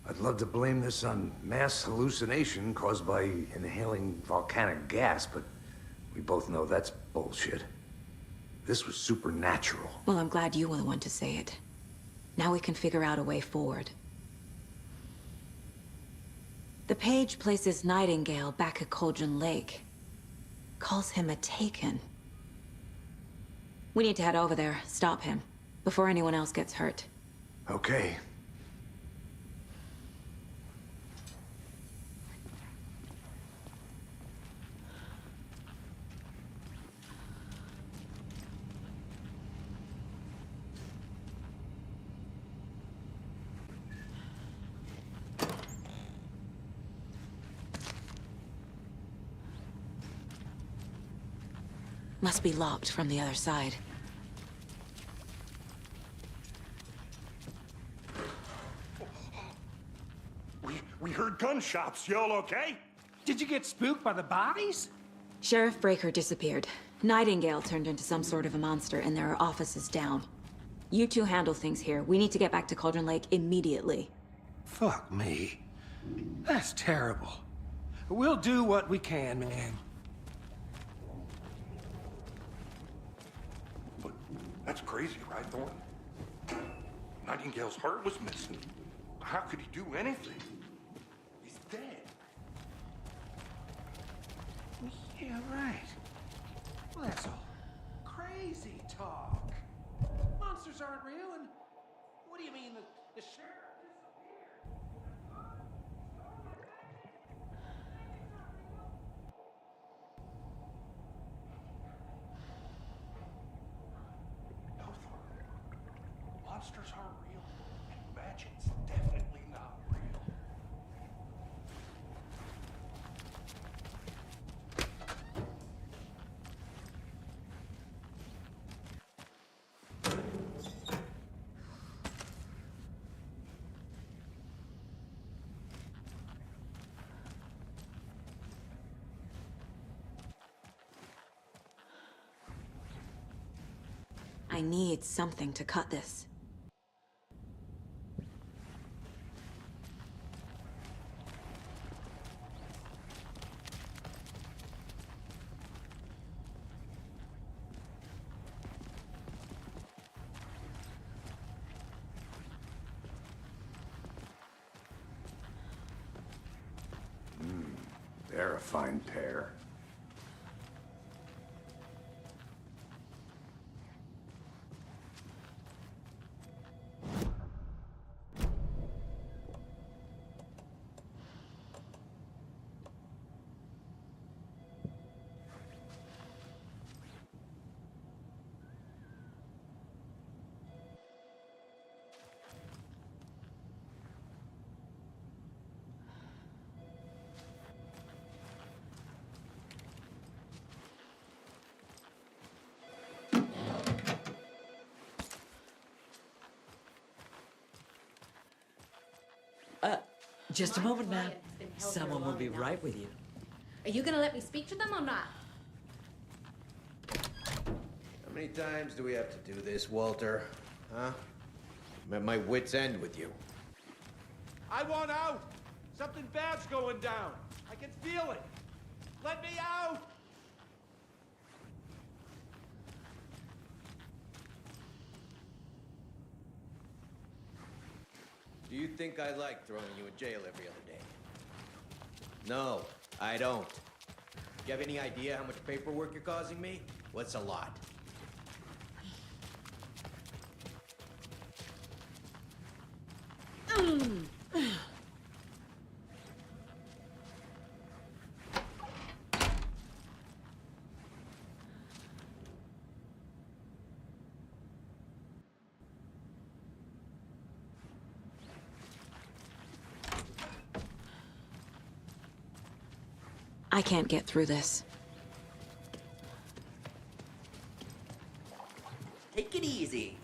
I'd love to blame this on mass hallucination caused by inhaling volcanic gas, but we both know that's bullshit. This was supernatural. Well, I'm glad you were the one to say it. Now we can figure out a way forward. The page places Nightingale back at Cauldron Lake. Calls him a Taken. We need to head over there, stop him, before anyone else gets hurt. Okay. Must be locked from the other side. We heard gunshots. Y'all okay? Did you get spooked by the bodies? Sheriff Breaker disappeared. Nightingale turned into some sort of a monster, and there are offices down. You two handle things here. We need to get back to Cauldron Lake immediately. Fuck me. That's terrible. We'll do what we can, man. But that's crazy, right, Thornton? Nightingale's heart was missing. How could he do anything? He's dead. Yeah, right. Well, that's all crazy talk. Monsters aren't real, and what do you mean the sheriff disappeared? No, Thornton. Monsters aren't real, and magic's definitely not real. I need something to cut this. They're a fine pair. Just a moment, ma'am. Someone will be right with you. Are you gonna let me speak to them or not? How many times do we have to do this, Walter? Huh? I'm at my wit's end with you. I want out! Something bad's going down. I can feel it. Let me out! Do you think I like throwing you in jail every other day? No, I don't. Do you have any idea how much paperwork you're causing me? What's a lot? I can't get through this. Take it easy.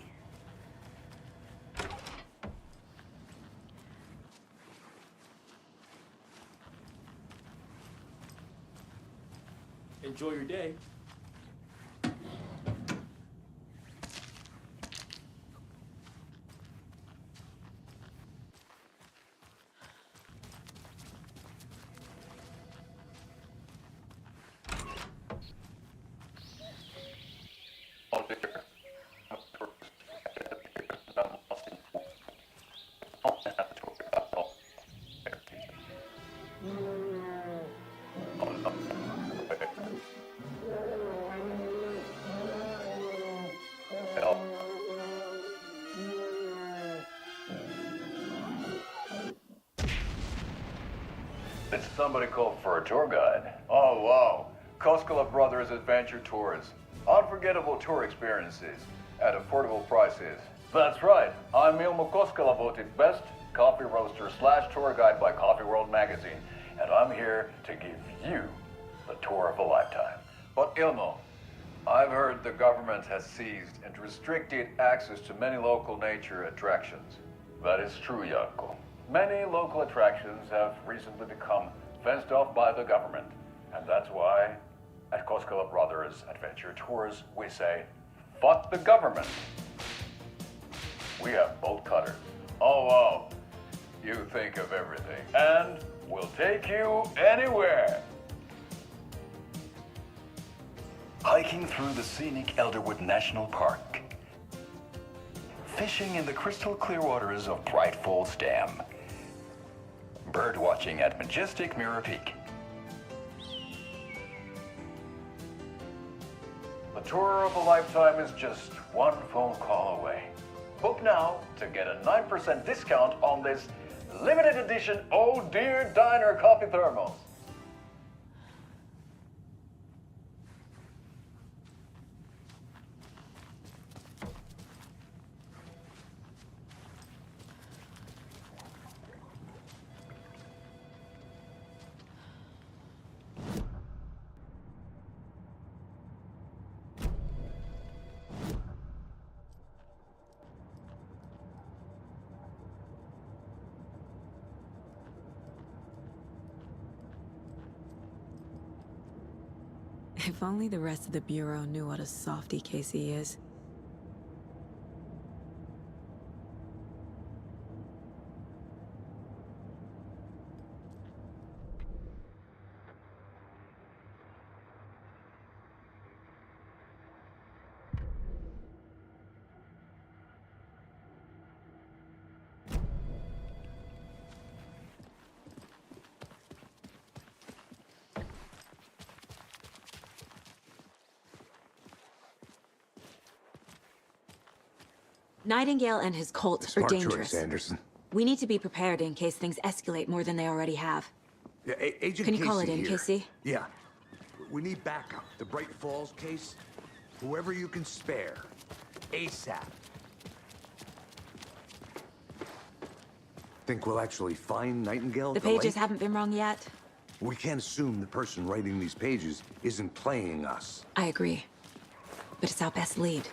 Enjoy your day. somebody called for a tour guide. Oh, wow. Koskela Brothers Adventure Tours. Unforgettable tour experiences at affordable prices. That's right. I'm Ilmo Koskela, voted best coffee roaster / tour guide by Coffee World magazine. And I'm here to give you the tour of a lifetime. But Ilmo, I've heard the government has seized and restricted access to many local nature attractions. That is true, Jaakko. Many local attractions have recently become fenced off by the government. And that's why, at Koskela Brothers Adventure Tours, we say, fuck the government. We have bolt cutters. Oh, wow. You think of everything. And we'll take you anywhere. Hiking through the scenic Elderwood National Park. Fishing in the crystal clear waters of Bright Falls Dam. Bird watching at majestic Mirror Peak. The tour of a lifetime is just one phone call away. Book now to get a 9% discount on this limited edition Oh Dear Diner coffee thermos. If only the rest of the Bureau knew what a softy Casey is. Nightingale and his cult are dangerous. Choice, Anderson. We need to be prepared in case things escalate more than they already have. Yeah, Agent Can you Casey call it in, here. Casey? Yeah. We need backup. The Bright Falls case. Whoever you can spare. ASAP. Think we'll actually find Nightingale? The pages haven't been wrong yet. We can't assume the person writing these pages isn't playing us. I agree. But it's our best lead.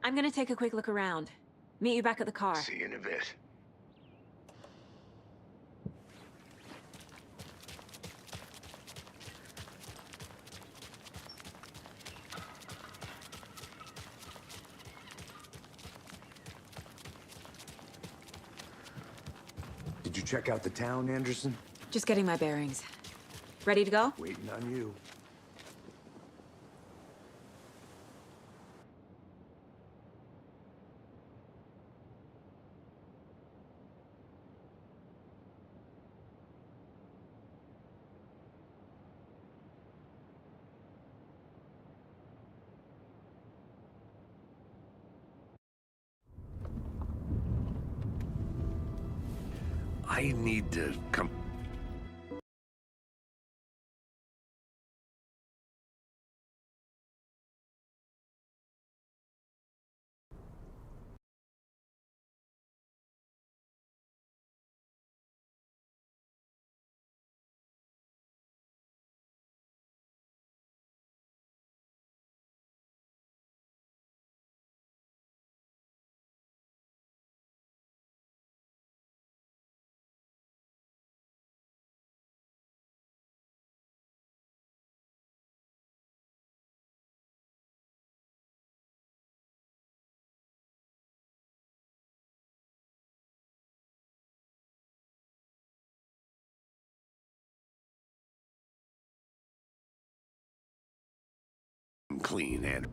I'm gonna take a quick look around. Meet you back at the car. See you in a bit. Did you check out the town, Anderson? Just getting my bearings. Ready to go? Waiting on you. I need to come. Clean and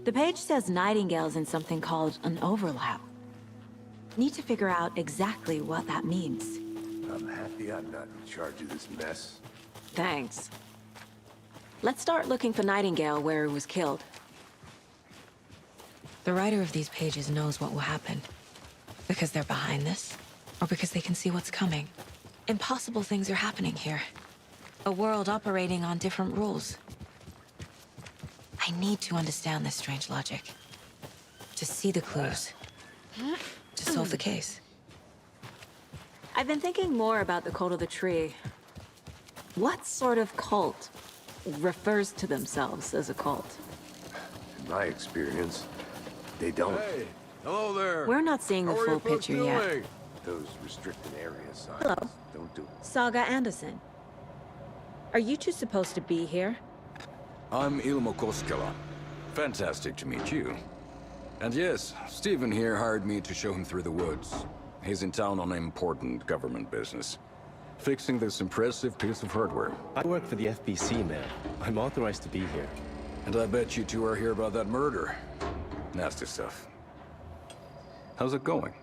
The page says nightingales in something called an overlap. Need to figure out exactly what that means. I'm happy I'm not in charge of this mess. Thanks. Let's start looking for Nightingale where he was killed. The writer of these pages knows what will happen. Because they're behind this, or because they can see what's coming. Impossible things are happening here. A world operating on different rules. I need to understand this strange logic. To see the clues. To solve the case. I've been thinking more about the cult of the tree. What sort of cult refers to themselves as a cult? In my experience, they don't. Hey, hello there. We're not seeing the How are full you folks picture yet. doing? Those restricted area signs Hello. don't do it. Saga Anderson. Are you two supposed to be here? I'm Ilmo Koskela. Fantastic to meet you. And yes, Stephen here hired me to show him through the woods. He's in town on important government business. Fixing this impressive piece of hardware. I work for the FBC, man. I'm authorized to be here. And I bet you two are here about that murder. Nasty stuff. How's it going?